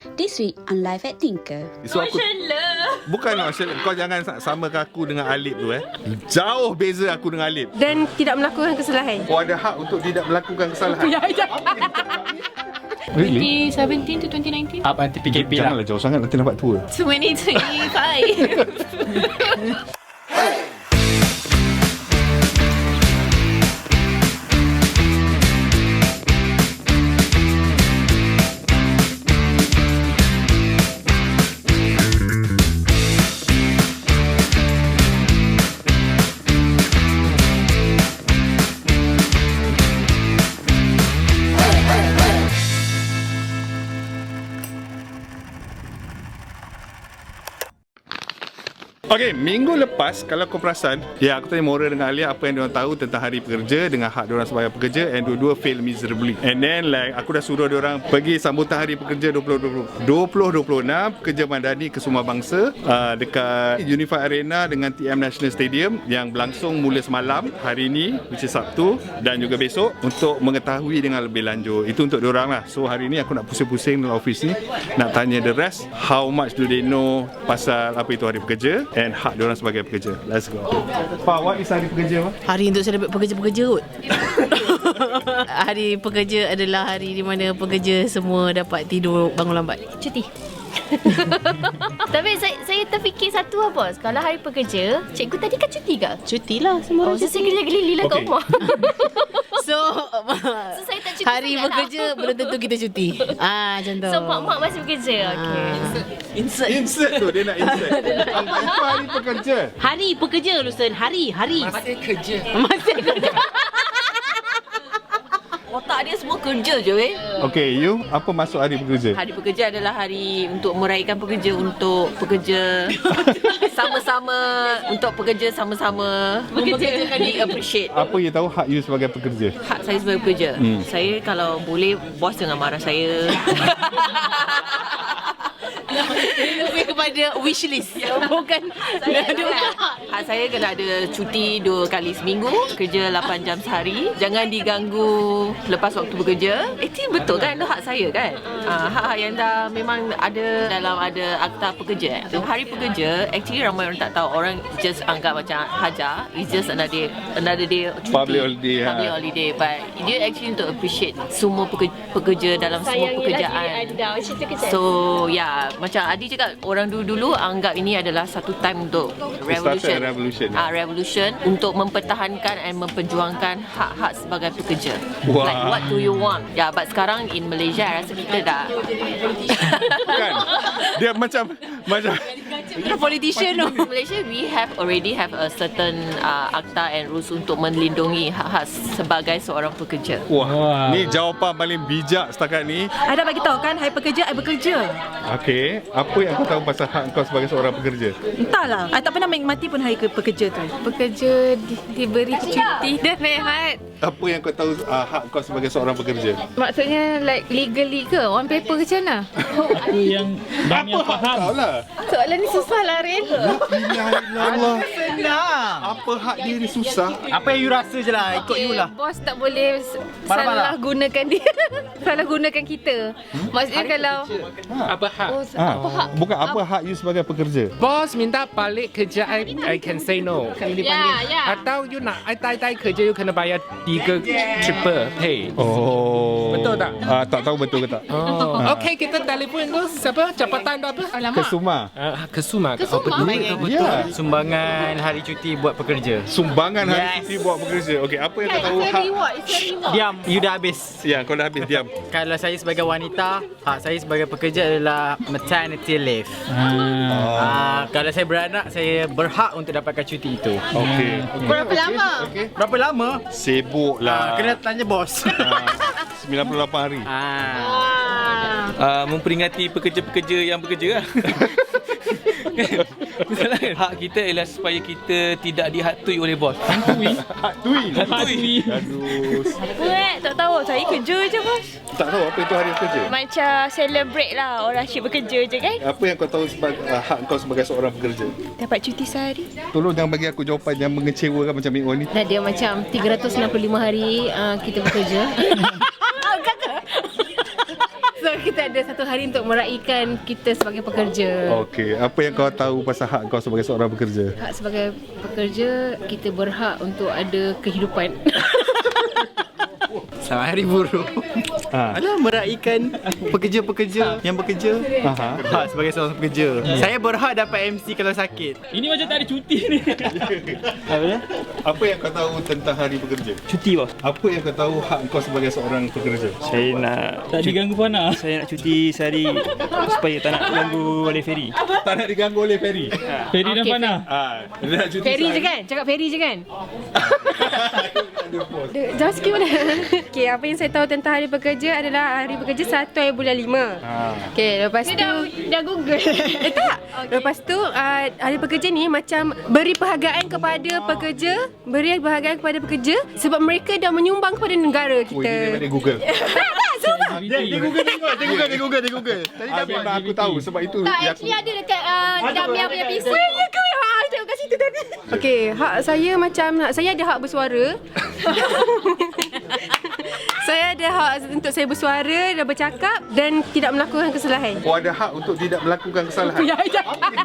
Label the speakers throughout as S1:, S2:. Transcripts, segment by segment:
S1: This week on Live at Tinker.
S2: So aku, bukan kau jangan samakan aku dengan Alip tu Jauh beza aku dengan Alip.
S3: Dan tidak melakukan kesalahan.
S2: Kau ada hak untuk tidak melakukan kesalahan.
S4: Really? 2017 to 2019?
S5: Up nanti PKP lah.
S2: Janganlah jauh sangat, nanti nampak tua.
S4: 2025.
S2: Okay, minggu lepas kalau kau perasan, aku tanya Mora dengan Alia apa yang diorang tahu tentang hari pekerja dengan hak diorang sebagai pekerja, and dua-dua fail miserably. And then aku dah suruh diorang pergi sambutan hari pekerja 2026 Pekerja Madani Kesuma Bangsa dekat Unified Arena dengan TM National Stadium yang berlangsung mula semalam hari ni, which is Sabtu, dan juga besok, untuk mengetahui dengan lebih lanjut. Itu untuk diorang lah. So hari ni aku nak pusing-pusing dalam office ni, nak tanya the rest, how much do they know pasal apa itu hari pekerja and hak diorang sebagai pekerja. Let's go. Pak, what is hari pekerja, Pak?
S6: Hari untuk celebrate pekerja-pekerja kot. Hari pekerja adalah hari di mana pekerja semua dapat tidur bangun lambat.
S4: Cuti. Tapi saya terfikir satu apa, kalau hari pekerja, cikgu tadi kan cuti ke?
S6: Cuti lah semua orang
S4: So
S6: cuti.
S4: saya geli-geli lah kat
S2: Okay.
S4: rumah.
S6: So,
S4: saya tak cuti
S6: hari
S4: sangat
S6: bekerja belum tentu kita cuti. Macam tu.
S4: So mak-mak masih bekerja. Okay.
S2: Insert tu, dia nak insert. Apa hari pekerja?
S6: Hari pekerja, Lusen. Hari.
S5: Masih kerja.
S6: Masih kerja.
S7: Otak dia semua kerja je
S2: Okay, you, apa maksud hari pekerja?
S7: Hari pekerja adalah hari untuk meraihkan pekerja, untuk pekerja sama-sama, untuk pekerja sama-sama bekerjakan di appreciate.
S2: Apa you tahu hak you sebagai pekerja?
S7: Hak saya sebagai pekerja, saya kalau boleh bos jangan marah saya.
S6: Lebih kepada wish list. Bukan
S7: Hak saya kena ada cuti 2 kali seminggu, kerja 8 jam sehari, jangan diganggu lepas waktu bekerja. Itu betul kan, itu hak saya kan. Hak-hak yang dah memang ada dalam akta pekerja. Hari pekerja actually ramai orang tak tahu, orang just anggap macam hajar, it's just another day cuti,
S2: Public holiday,
S7: public holiday, but dia actually untuk appreciate semua pekerja dalam semua pekerjaan. So macam Adi cakap, orang dulu anggap ini adalah satu time untuk revolution untuk mempertahankan dan memperjuangkan hak-hak sebagai pekerja.
S2: Wah.
S7: Like what do you want? But sekarang in Malaysia I rasa kita dah
S2: Kan? Dia macam
S6: politician tu.
S7: in Malaysia we already have a certain akta and rules untuk melindungi hak-hak sebagai seorang pekerja.
S2: Wah, ni jawapan paling bijak setakat ni.
S3: I dah bagi tahu kan, hari pekerja, I bekerja.
S2: Okay, apa yang kau tahu pasal hak kau sebagai seorang pekerja?
S3: Entahlah, I tak pernah menikmati pun hari pekerja tu.
S4: Pekerja diberi cuti dan rehat.
S2: Apa yang kau tahu hak kau sebagai seorang pekerja?
S4: Maksudnya like legally ke? On paper ke macam mana?
S5: Itu yang banyak
S2: Apa hak
S5: faham.
S2: kau lah?
S4: Soalan ni susah lah, Rin.
S2: Allah.
S5: Senang.
S2: Apa hak dia ni susah?
S5: Apa yang you rasa je lah. Ikut you lah.
S4: Bos tak boleh
S5: Marah-marah.
S4: salah gunakan dia. Salah gunakan kita. Maksudnya kalau
S5: Apa hak?
S2: Bukan apa hak you sebagai pekerja.
S8: Bos minta balik kerja I can say no. Atau you nak I tai kerja you kena bayar 3 triple pay.
S2: Oh.
S8: Betul tak?
S2: Tak tahu betul ke tak?
S8: Okay, kita telefon tu siapa? Jabatan tu apa?
S2: Kesuma.
S8: Kesuma.
S2: Ya.
S5: Sumbangan hari cuti buat pekerja.
S2: Sumbangan hari
S5: Yes.
S2: cuti buat pekerja. Okey, apa yang kau tahu hak?
S5: Diam, you dah habis.
S2: Ya, kau dah habis, diam.
S5: Kalau saya sebagai wanita, hak saya sebagai pekerja adalah maternity leave. Kalau saya beranak, saya berhak untuk dapatkan cuti itu.
S2: Okey.
S6: Berapa lama?
S2: Okey.
S5: Berapa lama?
S2: Sibuk lah.
S5: Kena tanya bos.
S2: 98 hari.
S9: Memperingati pekerja-pekerja yang bekerja lah. Misalnya hak kita ialah supaya kita tidak dihantui oleh bos.
S2: Hantui.
S9: Aduh.
S4: tak tahu. Saya kerja je, bos.
S2: Tak tahu apa itu hari kerja.
S4: Macam celebrate lah. Orang asyik bekerja je kan.
S2: Apa yang kau tahu sebagai hak kau sebagai seorang pekerja?
S4: Dapat cuti sehari.
S2: Tolong jangan bagi aku jawapan yang mengecewakan macam Mik Wan ni.
S6: Dah dia macam 365 hari kita bekerja. So kita ada satu hari untuk meraihkan kita sebagai pekerja.
S2: Okey, apa yang kau tahu pasal hak kau sebagai seorang pekerja?
S6: Hak sebagai pekerja, kita berhak untuk ada kehidupan.
S5: Selamat Hari Buruh. Alah, meraihkan pekerja-pekerja yang bekerja. Berhak sebagai seorang pekerja. Saya berhak dapat MC kalau sakit.
S9: Ini macam tak ada cuti ni.
S2: Apa yang kau tahu tentang hari pekerja?
S9: Cuti bos.
S2: Apa yang kau tahu hak kau sebagai seorang pekerja?
S9: Saya nak tak diganggu panas. Saya nak cuti sehari supaya tak nak ganggu oleh Ferry.
S2: Tak nak diganggu oleh Ferry.
S9: Ferry dan Fana.
S2: Dia nak cuti
S6: Ferry je
S2: sehari.
S6: kan? Cakap Ferry je kan?
S3: Jangan skip mana. Okay, apa yang saya tahu tentang hari pekerja adalah hari pekerja 1 bulan 5. Okay, lepas tu
S6: Dah Google.
S3: tak. Lepas tu hari pekerja ni macam beri penghargaan kepada pekerja, beri penghargaan kepada pekerja sebab mereka dah menyumbang kepada negara
S2: Oh, ini
S3: kita.
S2: daripada Google.
S5: Dia Google. Tadi
S2: Memang aku tahu sebab itu
S4: Tak,
S2: yang
S4: actually ada dekat Damia punya PC.
S3: Ya ke? Tengok kat situ tadi. Okey, hak saya macam saya ada hak bersuara. Saya ada hak untuk saya bersuara dan bercakap dan tidak melakukan kesalahan.
S2: kau ada hak untuk tidak melakukan kesalahan. Apa yang cakap ni?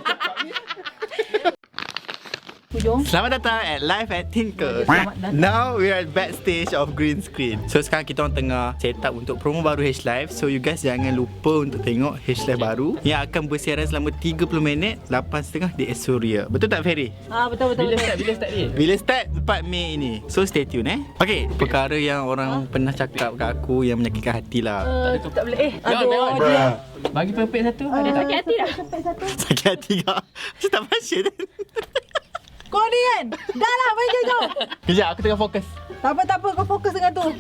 S5: Selamat datang at Live at Tinker. Now we are at backstage of green screen. So sekarang kita orang tengah set up untuk promo baru H Live. So you guys jangan lupa untuk tengok H Live baru yang akan bersiaran selama 30 minit 8.30 di Astoria. Betul tak Ferry?
S3: Betul.
S9: Bila start ni?
S5: Bila start 4 Mei ini. So stay tune Okay, perkara yang orang pernah cakap kat aku yang menyakitkan hati lah.
S3: Tak boleh.
S9: Bagi pepek satu.
S4: Ada sakit hati dah.
S5: Sakit hati kau. Saya tak passion.
S3: Kau ni kan? Dah lah, main jauh.
S5: Kejap, aku tengah fokus.
S3: Tak apa, kau fokus dengan tu.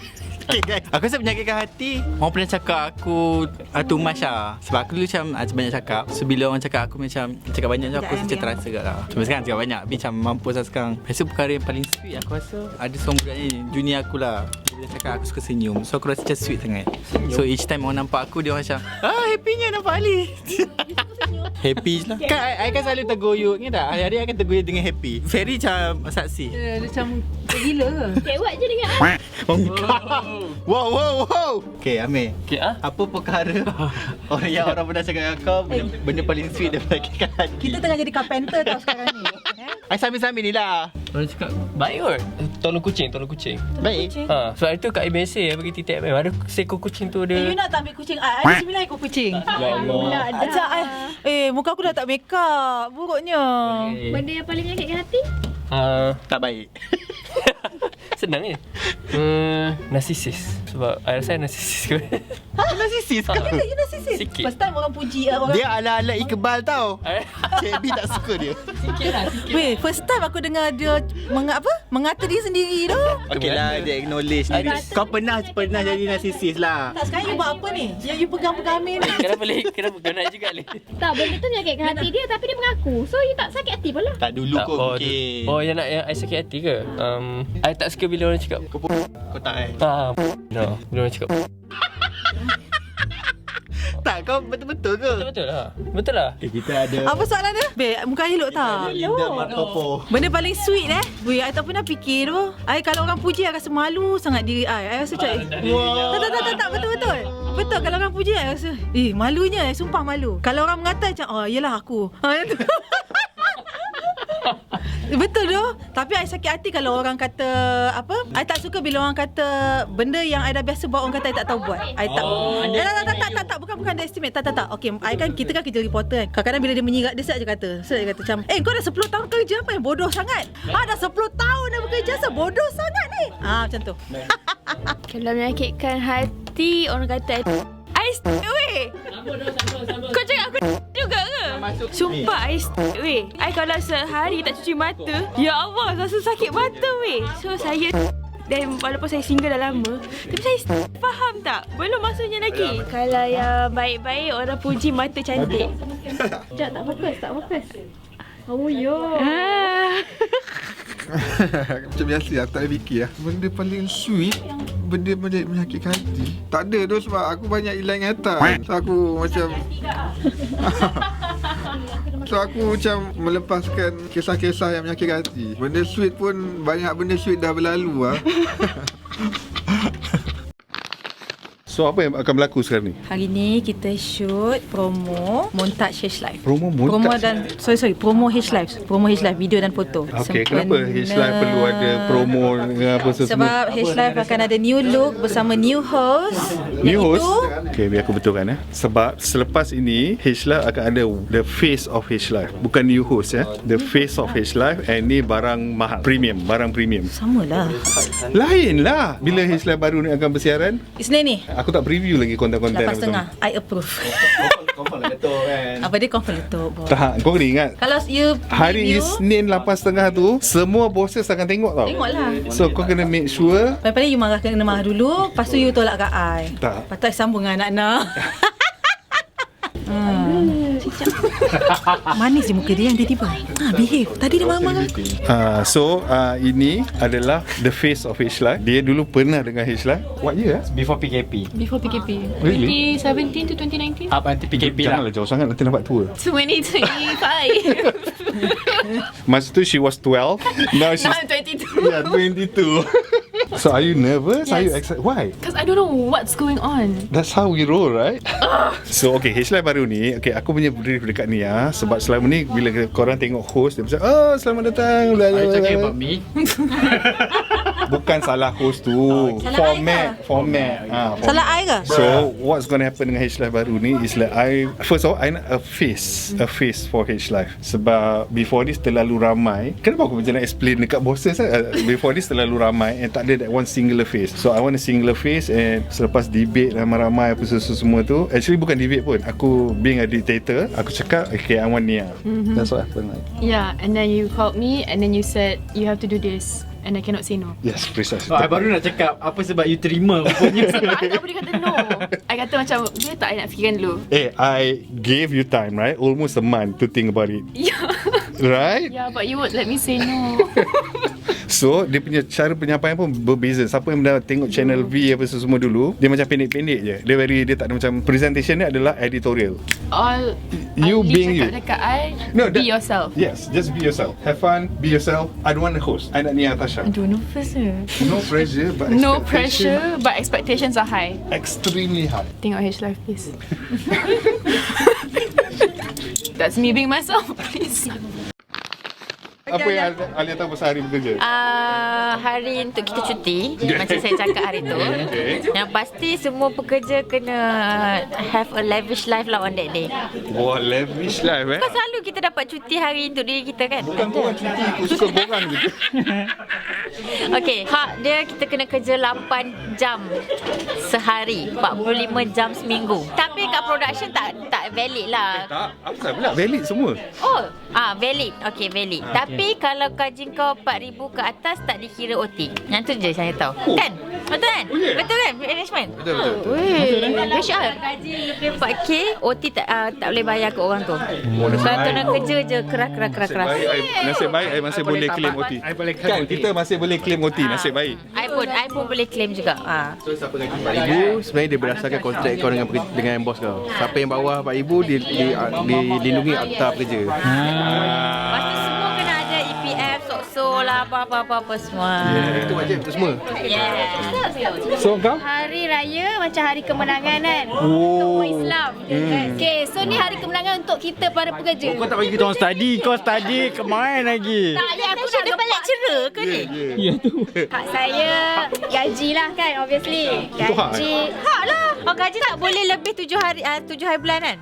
S5: Okay guys, aku rasa menyakitkan hati. Orang pernah cakap aku too much lah. Sebab aku dulu macam banyak cakap. So bila orang cakap aku macam cakap banyak je, aku rasa macam terasa kat lah. Cuma sekarang cakap banyak, tapi macam mampus lah sekarang. Rasa perkara yang paling sweet aku rasa ada seorang budak ni, junior aku lah. Dia cakap aku suka senyum. So aku rasa macam sweet sangat. So each time orang nampak aku, dia orang macam happynya nampak Ali. Happy je lah. Kan I kan selalu tergoyuk ni tak? Hari-hari I akan tergoyuk dengan happy. Ferry macam saksi.
S3: Dia macam gila ke?
S4: Kewat je dengan
S5: Wow. Okay, Amir.
S9: Okay,
S5: Apa perkara orang pernah cakap dengan kau benda paling sweet daripada menyakitkan hati?
S3: Kita tengah jadi carpenter tau sekarang ni.
S5: I sambil-sambil ni lah.
S9: Orang cakap baik kot. Tolong kucing.
S5: Baik.
S9: Sebab itu kat IBSA bagi titik ada seekor kucing tu dia.
S3: You nak tak ambil kucing? Ada 9 ekor kucing.
S9: Ya Allah.
S3: Ajak muka aku dah tak make up. Buruknya.
S4: Benda yang paling menyakitkan hati?
S5: Tak baik.
S9: Senang je. Narcissist. Sebab I rasa narcissist kot.
S5: Narcissist kau?
S3: You narcissist.
S9: Sikit.
S3: First time orang puji orang.
S5: Dia ala-ala Iqbal tau. Cik B tak suka dia.
S3: Weh, first time aku dengar dia mengata diri sendiri tu.
S5: Okay lah, dia acknowledge diri. Kau pernah jadi narcissist lah.
S3: Tak, sekarang you buat apa ni? Yang you pegang-pegang Amir ni.
S9: Kenapa kau nak juga ni?
S4: Tak, benda tu menyakitkan hati dia tapi dia mengaku. So you tak sakit hati pun lah.
S5: Tak dulu kot mungkin.
S9: Yang nak yang I sakit hati ke? I tak suka bila orang cakap
S5: Kau tak
S9: no. Bila orang cakap
S5: tak, kau betul-betul ke?
S9: Betul lah.
S5: Kita ada
S3: Apa soalan dia? Be, muka elok tak?
S5: Linda Markopo.
S3: Benda paling sweet Weh, I tak pernah fikir tu. I kalau orang puji, I rasa malu sangat diri I. I rasa macam Tak, betul. Betul, kalau orang puji, I rasa malunya, sumpah malu. Kalau orang mengata macam, yelah aku. Betul tu. Tapi I sakit hati kalau orang kata I tak suka bila orang kata benda yang I dah biasa buat, orang kata I tak tahu buat. I tak. Tak, bukan underestimate. Tak. Okay, kita kan kerja reporter kan. Kadang-kadang bila dia menyirat, dia set je kata macam, kau dah 10 tahun kerja, apa yang bodoh sangat? Dah 10 tahun dah bekerja, bodoh sangat ni. Macam tu.
S4: Kalau menyakitkan hati, orang kata weh. Kau cakap aku juga ke? Sumpah weh. I kalau sehari tak cuci mata, ya Allah, rasa sakit mata weh. So saya dan walaupun saya single dah lama, tapi saya faham tak? Belum masuknya lagi. Kalau yang baik-baik, orang puji mata cantik. Sekejap, tak fokus. Oh yo.
S10: Macam biasa aku tak ada fikir lah. Benda paling sweet, benda menyakitkan hati, tak ada tu sebab aku banyak hilang ingatan. So aku macam melepaskan kisah-kisah yang menyakitkan hati. Benda sweet pun, banyak benda sweet dah berlalu lah.
S2: So apa yang akan berlaku sekarang ni?
S3: Hari ni kita shoot promo Montage H Live.
S2: Promo montage?
S3: Promo dan promo H Live. Promo H Live video dan foto.
S2: Okay, kenapa H Live perlu ada promo dengan apa semua?
S3: Sebab H Live akan ada new look bersama new host.
S2: New host? Okay, biar aku betulkan Sebab selepas ini H Live akan ada the face of H Live, bukan new host the face of H Live, and ni barang mahal, premium, barang premium.
S3: Samalah.
S2: Lain lah bila H Live baru ni akan bersiaran.
S3: Isnin ni
S2: Aku tak preview lagi konten-konten
S3: 8.5. I approve.
S5: Confirm lah letup kan.
S3: Apa dia confirm letup.
S2: Tak, kau kena ingat
S3: Kalau you
S2: hari
S3: review,
S2: Isnin 8.30 tu semua bosses akan tengok tau.
S3: tengoklah.
S2: So kau kena make sure.
S3: Paling-paling you kena marah dulu. Lepas tu you tolak kat I.
S2: Tak.
S3: Lepas tu I sambung dengan anak-anak. Manis je muka dia yang tiba-tiba behave. Tadi dia marah-marah.
S2: Ini adalah the face of H Live. Dia dulu pernah dengan H Live. What year?
S5: Before PKP.
S6: Before PKP.
S2: Really?
S6: 2017 to 2019.
S5: Up until PKP lah.
S2: Janganlah jauh sangat, nanti nampak tua.
S6: 2025.
S2: Masa tu she was 12. Now she's
S6: 22.
S2: yeah, 22. So are you nervous? Are you excited? Why?
S6: Because I don't know what's going on.
S2: That's how we roll, right? So okay, H Live baru ni, okay, aku punya brief dekat ni sebab selama ni bila korang tengok host dia macam, oh selamat datang, bla bla bla.
S5: Talking about me?
S2: Bukan salah host tu. Format.
S3: Salah I ke?
S2: So what's going to happen dengan H Live baru ni is like first of all I nak a face for H Live. Sebab before this terlalu ramai. Kenapa aku macam nak explain dekat bosses before this terlalu ramai and tak ada that one singular face. So I want a singular face, and selepas debate ramai-ramai apa semua tu, actually bukan debate pun, aku being a dictator, aku cakap okay, I want Nia. That's what happened.
S6: Yeah, and then you called me and then you said you have to do this. And I cannot say no.
S2: Yes, precisely.
S5: I baru nak cakap apa sebab you terima rupanya.
S6: Sebab I tak boleh kata no. I kata macam, dia tak, I nak fikirkan dulu.
S2: I gave you time, right? Almost a month to think about it.
S6: Yeah.
S2: Right?
S6: Yeah, but you won't let me say no.
S2: So dia punya cara penyampaian pun berbeza. Siapa yang dah tengok channel V apa semua dulu, dia macam pendek-pendek je. Dia tak ada macam, presentation ni adalah editorial.
S6: All
S2: You being you.
S6: dekat I,
S2: No,
S6: be yourself.
S2: Yes, just be yourself. Have fun, be yourself. I don't want a host. I nak Nia Tasha.
S6: I don't know pressure.
S2: No pressure, but
S6: No
S2: expectation
S6: pressure, but expectations are high.
S2: extremely high.
S6: Tengok H Live, please. That's me being myself, please.
S2: Apa yang Alia tahu pasal hari bekerja?
S11: Hari untuk kita cuti, macam saya cakap hari tu. Yang pasti semua pekerja kena have a lavish life lah on that day.
S2: Wah, lavish life
S11: Kan selalu kita dapat cuti hari untuk diri kita kan?
S2: Bukan korang cuti, aku suka korang je.
S11: Okay, hak dia kita kena kerja 8 jam sehari, 45 jam seminggu. Tapi kat production tak valid lah.
S2: Tak, aku tak bilang valid semua.
S11: Oh, valid. Okay, valid. Tapi kalau gaji kau 4,000 ke atas tak dikira OT. Yang tu je saya tahu. Kan? Betul kan? Betul kan? Management.
S2: Betul.
S11: HR gaji lebih 4K, OT tak boleh bayar ke orang tu. Peraturan kerja je keras.
S2: Nasib baik I masih boleh claim OT. Kan kita masih boleh claim OT. Nasib baik.
S11: I pun boleh claim juga.
S12: So siapa gaji 4,000 sebenarnya dia berdasarkan kontrak kau dengan bos kau. Siapa yang bawah 4,000 dilindungi akta pekerja.
S11: Lepas tu semua kena ada EPF, SOCSO lah, apa-apa semua.
S12: Itu wajib untuk semua.
S2: So kau?
S4: Hari raya macam hari kemenangan kan, untuk umat Islam. Okay, so ni hari kemenangan untuk kita para pekerja.
S5: Kau tak bagi kita orang study. Kau study kemain lagi.
S4: Tak, ya aku nak
S11: Dia banyak cerita ke ni?
S5: Ya tu.
S4: hak saya gaji lah kan, obviously. Gaji.
S11: Hak lah. Gaji tak boleh lebih 7 hari bulan kan?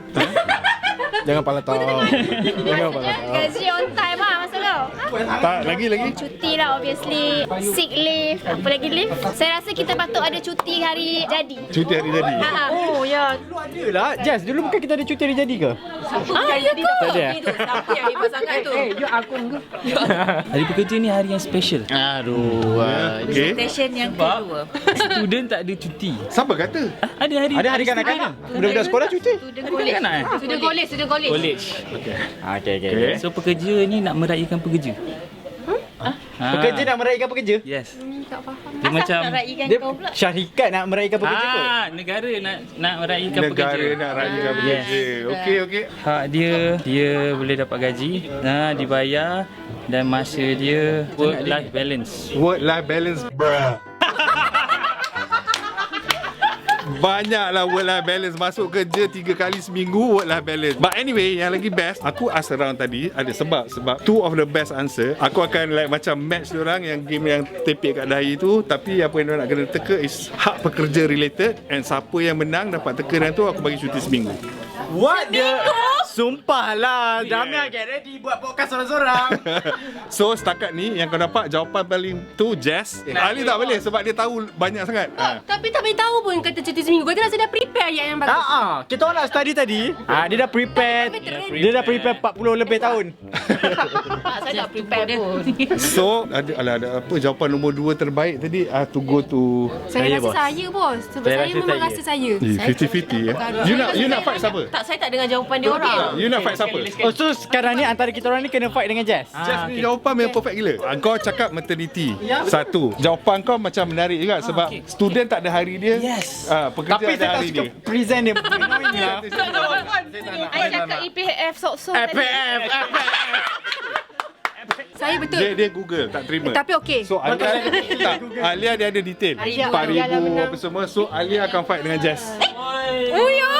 S12: Jangan palatau. Jangan palatau.
S4: Gaji on time lah masa kau.
S2: Tak, lagi.
S4: Cuti lah obviously. Sick leave. Apa lagi leave? Saya rasa kita patut ada cuti hari jadi.
S2: Cuti hari jadi.
S11: Oh ya.
S5: Ada lah. Jazz, dulu bukan kita ada cuti hari jadi ke?
S11: Ya ke?
S5: Tak ada.
S7: Siapa yang hebat sangat tu?
S9: Hari pekerja ni hari yang special.
S5: Aduh.
S2: Okay.
S11: Station yang kedua.
S9: Student tak ada cuti.
S2: Siapa kata?
S9: Ada hari
S5: kanak-kanak. Budak-budak sekolah cuti.
S11: Student college. Student college.
S9: College.
S5: Okay.
S9: So pekerja ni nak meraihkan pekerja.
S5: Pekerja nak meraihkan pekerja?
S9: Yes.
S11: Tak faham.
S9: Dia macam
S5: Dia syarikat nak meraihkan pekerja kot.
S9: negara nak meraihkan pekerja.
S2: Negara nak raihkan pekerja. Okey.
S9: Hak dia boleh dapat gaji, dibayar dan masa dia work life balance.
S2: Work life balance. banyaklah work-life balance. Masuk kerja 3 kali seminggu work-life balance. But anyway, yang lagi best, aku ask around tadi ada sebab two of the best answer. Aku akan like macam match diorang yang game yang tepik kat dahi tu, tapi apa yang diorang nak kena teka is hak pekerja related, and siapa yang menang dapat teka tu aku bagi cuti seminggu.
S5: What the? Sumpah lah. Dami get ready buat podcast sorang-sorang.
S2: So setakat ni yang kau dapat jawapan paling tu Jess. Ali tak boleh sebab dia tahu banyak sangat.
S6: Tapi tak boleh tahu pun kata cuti seminggu. Kau rasa dah prepare ayat yang bagus.
S5: Kita orang nak study tadi. Dia dah prepare. Dia dah prepare 40 lebih tahun.
S6: Saya tak prepare pun.
S2: So ada apa jawapan nombor 2 terbaik tadi? To go to
S6: Saya rasa saya bos. Sebab saya memang rasa saya.
S2: 50-50 ya. You nak fight siapa?
S7: Tak, saya tak dengar jawapan dia orang.
S2: You nak fight siapa?
S5: Oh, so sekarang ni antara kita orang ni kena fight dengan Jess.
S2: Jess ni jawapan memang perfect gila. Kau cakap maternity. Satu. Jawapan kau macam menarik juga sebab student tak ada hari dia.
S5: Yes.
S2: Pekerja
S5: Tapi
S2: ada
S5: saya tak
S2: hari
S5: suka
S2: dia.
S5: present dia.
S6: Saya cakap EPF sok-sok.
S5: EPF.
S6: Saya betul.
S2: Dia Google tak terima.
S6: Tapi okey.
S2: So Alia dia ada detail 4,000 apa semua. So Alia akan fight dengan Jess.
S6: Oh ya.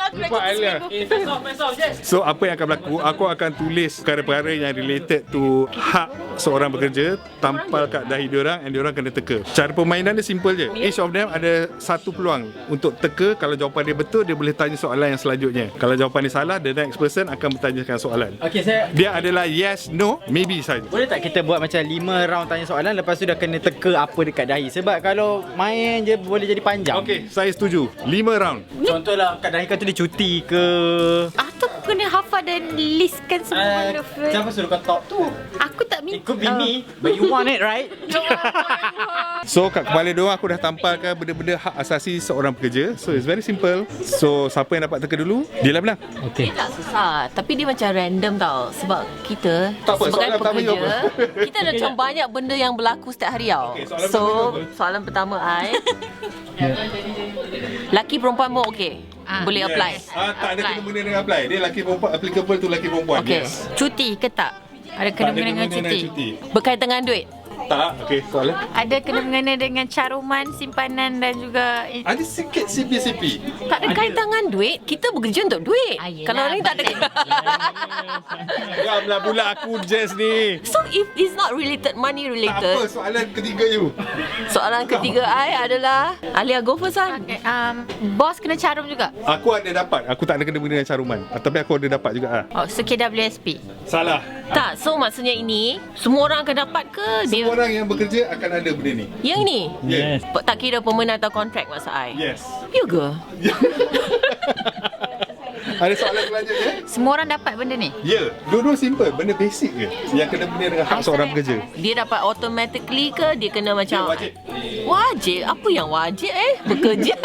S2: Lupa Alia. So apa yang akan berlaku, aku akan tulis perkara-perkara yang related to hak seorang bekerja, tampal kat dahi diorang, and diorang kena teka. Cara permainan dia simple je. Each of them ada satu peluang untuk teka. Kalau jawapan dia betul, dia boleh tanya soalan yang selanjutnya. Kalau jawapan dia salah, the next person akan bertanyakan soalan.
S5: Okey, saya
S2: Dia adalah yes, no, maybe saja.
S5: boleh tak kita buat macam 5 round tanya soalan, lepas tu dah kena teka apa dekat dahi. Sebab kalau main je boleh jadi panjang.
S2: Okey, saya setuju. 5 round.
S5: Contohlah kat dahi kau tu dia cuti ke?
S11: Atau kena hafal dan listkan semua benda.
S5: Siapa suruh kau talk tu?
S11: Aku tak minta.
S5: It could be me, but you want it, right?
S2: So kat kepala diorang aku dah tampalkan benda-benda hak asasi seorang pekerja. So it's very simple. So siapa yang dapat teka dulu, dia lah menang.
S7: Dia tak susah, tapi dia macam random tau. Sebab kita
S2: Tak apa,
S7: sebagai
S2: soalan pertama
S7: pekerja,
S2: jawab.
S7: kita ada macam banyak benda yang berlaku setiap hari tau. Soalan pertama I, laki perempuan pun okey. Boleh apply.
S2: Tak ada kena-mena dengan apply. Dia laki perempuan, applicable tu laki perempuan.
S7: Okey.
S2: Yes.
S11: Cuti ke tak? Ada kena mengena dengan cuti.
S7: Berkaitan dengan duit.
S2: Tak. Okey, soalan.
S11: Ada kena mengena dengan caruman, simpanan dan juga
S2: Ada sikit CP.
S7: Tak ada kaitan dengan duit. Kita bekerja untuk duit. Kalau ni tak ada.
S2: Gamlah pula aku Jess ni.
S7: So if it's not related, money
S2: Tak apa,
S7: related.
S2: soalan ketiga you.
S7: Soalan ketiga I adalah Alia, go first lah.
S11: Bos kena carum juga.
S2: Aku ada dapat. Aku tak ada kena-mena dengan caruman. Tapi aku ada dapat juga.
S11: Oh, so KWSP.
S2: Salah.
S7: Tak, so maksudnya ini semua orang akan dapat ke dia?
S2: Semua orang yang bekerja akan ada benda ni.
S7: Yang ni?
S2: Yes.
S7: Tak kira permanent atau kontrak maksud I?
S2: Yes.
S7: You ke?
S2: Ada soalan selanjutnya?
S11: Semua orang dapat benda ni.
S2: Ya, dua-dua simple. Benda basic je yang kena benda dengan hak seorang pekerja.
S7: Dia dapat automatically ke dia kena macam
S2: Wajib.
S7: Wajib? Apa yang wajib bekerja?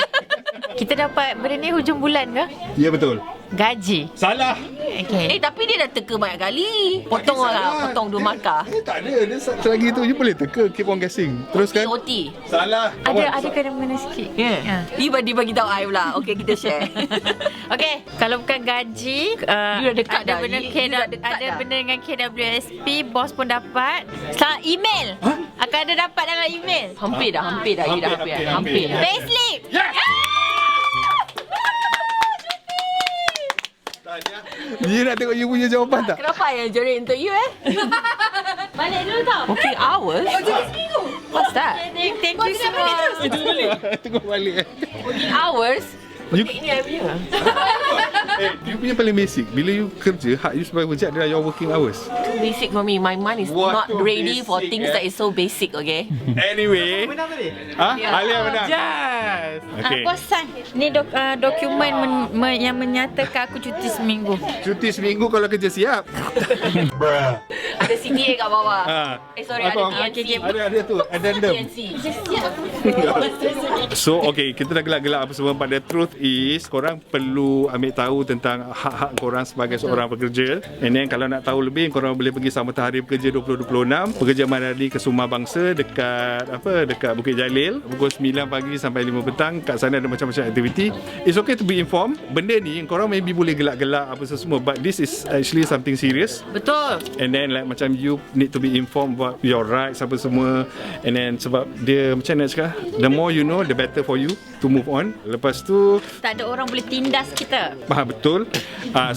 S11: Kita dapat benda ni hujung bulan ke?
S2: Ya, betul.
S11: Gaji.
S2: Salah.
S11: Okay.
S7: Tapi dia dah teka banyak kali. Potong orang, potong 2 markah.
S2: Tak ada. Dia selagi tu you boleh teka. Keep on guessing. Teruskan.
S7: OT.
S2: Salah.
S11: Ada kena mengena sikit.
S7: Yeah. Dia bagi tahu I pula. Okay, kita share.
S11: Okay, kalau bukan gaji,
S7: Dia dah dekat
S11: ada
S7: dah.
S11: benda
S7: Dia dah dekat
S11: ada
S7: dah.
S11: benda dengan KWSP, bos pun dapat. Email. Akan ada dapat dalam email.
S7: Hampir dah. Hampir.
S11: Payslip.
S2: Yes! Dia nak tengok you punya jawapan tak?
S7: Kenapa I yang jerit untuk you
S11: Balik dulu tau.
S7: Working hours? What's that?
S11: Thank you semua.
S2: Tengok balik.
S7: Working hours?
S2: You,
S7: Ni I punya.
S2: you punya paling basic. Bila you kerja, hak you sebagai pekerja adalah your working hours.
S7: Too basic for me. My mind is
S2: What
S7: not
S2: too
S7: ready for
S2: basic,
S7: things that is so basic, okay?
S2: Anyway. Alia menang.
S5: Yes.
S2: Okay.
S11: Bos sign. Ni dokumen yang menyatakan aku cuti seminggu.
S2: Cuti seminggu kalau kerja siap.
S7: Ada CTA kat bawah. Sorry,
S2: Apa?
S7: ada TNC.
S2: Ada tu. Addendum.
S7: TNC.
S2: So okay, kita dah gelak-gelak apa semua. But the truth is, korang perlu ambil tahu tentang hak-hak korang sebagai seorang pekerja. And then kalau nak tahu lebih, korang boleh pergi Sambutan Hari Pekerja 2026 Pekerja Madani Kesuma Bangsa dekat Bukit Jalil pukul 9 pagi sampai 5 petang. Kat sana ada macam-macam aktiviti. It's okay to be informed. Benda ni korang maybe boleh gelak-gelak apa semua, but this is actually something serious.
S7: Betul.
S2: And then like macam you need to be informed about your rights apa semua. And then sebab dia macam nak cakap, the more you know, the better for you to move on. Lepas tu
S11: Tak ada orang boleh tindas kita.
S2: betul.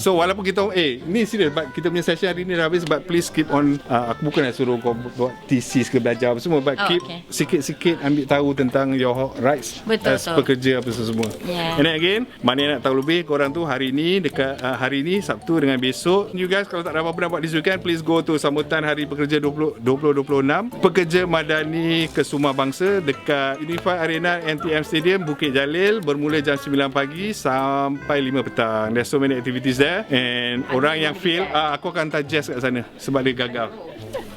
S2: So walaupun kita ni serius, but kita punya session hari ni dah habis, but please keep on. Aku bukan nak suruh kau buat thesis ke belajar apa semua, but keep sikit-sikit ambil tahu tentang your rights as pekerja apa semua. And then again, mana yang nak tahu lebih, korang tu hari ni dekat hari ni Sabtu dengan besok, you guys kalau tak ada apa-apa nak buat this weekend, please go to sambutan Hari Pekerja 2026 Pekerja Madani Kesuma Bangsa dekat Unified Arena NTM Stadium Bukit Jalil, bermula jam 9 pagi sampai 5 petang. There's so many activities there, and orang yang fail, aku akan hantar Jess kat sana sebab dia gagal.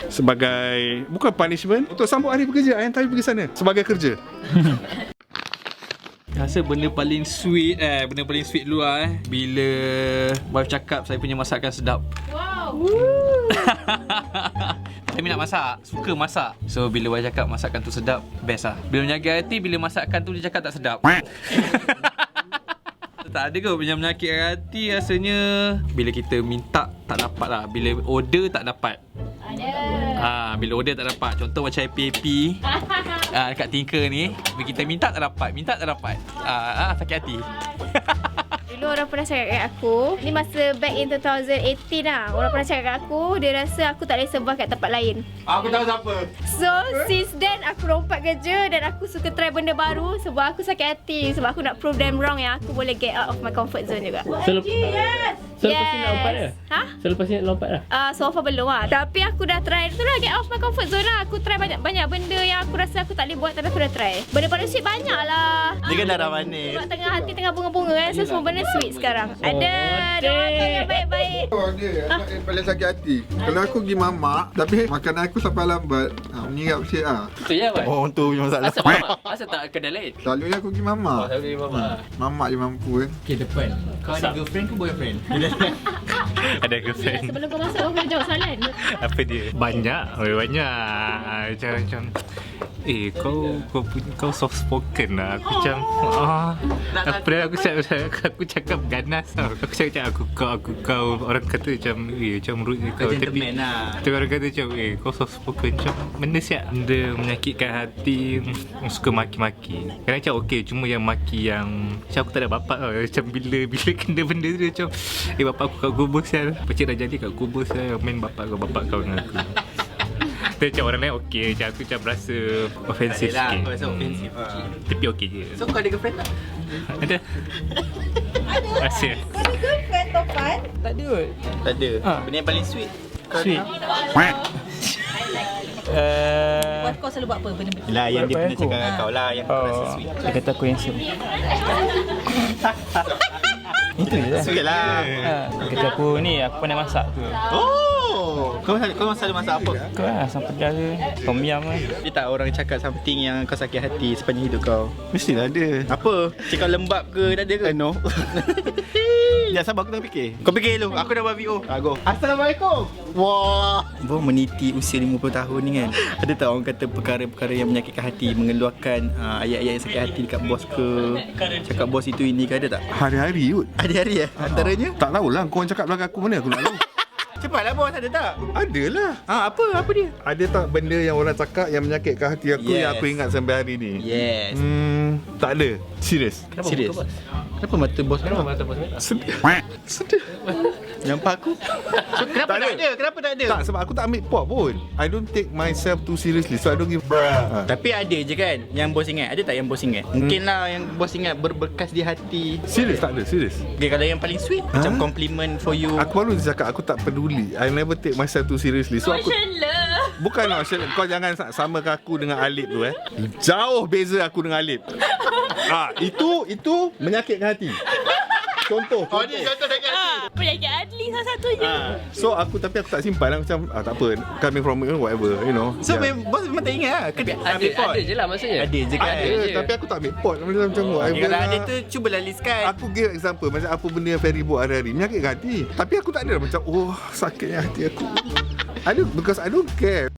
S2: Sebagai bukan punishment, untuk sambut Hari Pekerja, I hantar pergi sana sebagai kerja.
S5: Rasa benda paling sweet benda paling sweet luar bila wife cakap saya punya masakan sedap. Wow. Saya nak masak, suka masak. So bila wife cakap masakan tu sedap, best lah. Bila menyakit hati, bila masakan tu dia cakap tak sedap. Tak ada ke menyakit hati rasanya bila kita minta tak dapat lah. Bila order tak dapat. Bila order tak dapat. Contoh macam happy dekat Tinker ni, bila kita minta tak dapat. Sakit hati.
S4: Dulu orang pernah cakap kat aku, ni masa back in 2018 lah, orang pernah cakap kat aku, dia rasa aku tak boleh survive kat tempat lain.
S5: Aku tahu siapa.
S4: So since then aku lompat kerja dan aku suka try benda baru sebab aku sakit hati, sebab aku nak prove them wrong yang aku boleh get out of my comfort zone juga.
S9: Selepas ni nak lompat dah? Selepas ni nak lompat dah?
S4: So far belum lah. Tapi aku dah try tu lah, get out of my comfort zone lah. Aku try banyak benda yang aku rasa aku tak boleh buat, tapi aku dah try. Benda paling sweet banyak lah.
S5: Dia kan darah manis.
S4: Sebab tengah hati tengah bunga-bunga kan, so semua benda sweet sekarang. Ada doakan yang baik-baik.
S10: Dia anak yang paling sakit hati. Kalau aku pergi mamak, tapi makanan aku sampai lambat, menyirap sikit lah.
S9: Betul je Abang?
S5: Oh, tu punya masalah.
S9: Asal tak kedai lain?
S10: Selalunya aku pergi mamak.
S9: Selalu pergi mamak.
S10: Mamak je mampu kan.
S5: Okay, depan. Kau ada girlfriend ke boyfriend?
S13: Ada girlfriend.
S4: Sebelum kau masuk, kau kena jawab soalan.
S13: Apa dia? Banyak. Macam kau soft spoken lah. Aku macam aku cakap ganas tau. Aku cakap kau orang kata macam rude je kau. Tapi orang kata macam kau soft spoken, macam benda siap, benda menyakitkan hati, suka maki-maki. Kadang macam okey, cuma yang maki yang macam aku tak ada bapak tau. Macam bila kena benda tu macam bapak aku kat kubur sial. Pecik dah jadi kat kubur sial, main bapak kau dengan aku. Tapi macam orang lain okey, macam aku macam rasa offensive sikit.
S5: Aku rasa offensive.
S13: Tapi okey je.
S5: So kau ada girlfriend tak?
S13: Ada. Asyik.
S3: Kau ada girlfriend, Topan?
S9: Tak ada kot.
S5: Tak ada. Benda yang paling sweet.
S9: Sweet.
S3: Buat kau selalu buat apa benda-benda?
S5: Yelah, yang dia pernah cakap dengan kau lah, yang kau rasa sweet.
S9: Dia kata aku handsome.
S5: Itu je lah. Sweet lah.
S9: Dia kata aku pandai masak tu.
S5: Kau selalu masak apa?
S9: Kau lah, asam pedas ke, tom yum ke.
S5: Dia tak orang cakap something yang kau sakit hati sepanjang hidup kau?
S12: Mestilah ada.
S5: Apa? Cakap lembab ke, tak ada ke?
S12: No. Ya, sabar aku tengah fikir.
S5: Kau fikir dulu, aku dah buat VO.
S12: Go. Assalamualaikum. Wah.
S5: Baru meniti usia 50 tahun ni kan. Ada tak orang kata perkara-perkara yang menyakitkan hati, mengeluarkan ayat-ayat yang sakit hati dekat bos ke, cakap bos itu ini ke, ada tak?
S10: Hari-hari kot.
S5: Hari-hari antaranya?
S10: Tak tahulah, kau orang cakap belakang aku, mana aku nak tahu.
S5: Cepatlah bos, ada tak?
S10: Adalah.
S5: Apa dia?
S10: Ada tak benda yang orang cakap yang menyakitkan hati aku yang aku ingat sampai hari ni?
S5: Yes.
S10: Tak ada. Serius.
S5: Serius. Kenapa mata bos?
S9: Kenapa mata bos merah?
S10: Sedih.
S5: Nampak aku? So, kenapa tak ada? Kenapa tak ada?
S10: Tak, sebab aku tak ambil pop pun. I don't take myself too seriously. So I don't give
S5: Tapi ada je kan yang bos ingat. Ada tak yang bos ingat? Mungkin lah yang bos ingat berbekas di hati.
S10: Serius, tak ada. Serius.
S5: Okay, kalau yang paling sweet macam compliment for you.
S10: Aku baru cakap aku tak peduli. I never take myself too seriously. So aku bukan kau jangan samakan aku dengan Alip tu Jauh beza aku dengan Alip. Itu menyakitkan hati. Contoh.
S5: Ni contoh sakit hati.
S4: Penyakit Adli salah satunya.
S10: So tapi aku tak simpan lah. Macam tak apa, coming from whatever, you know.
S5: So bos memang tak ingat lah.
S9: Ada je lah maksudnya.
S5: Ada je kan.
S10: Ada, tapi aku tak ambil pot. Macam whatever.
S5: Kalau ada tu cubalah listkan.
S10: Aku give example macam apa benda yang Ferry buat hari-hari menyakitkan hati. Tapi aku tak ada macam sakitnya hati aku. Because I don't care.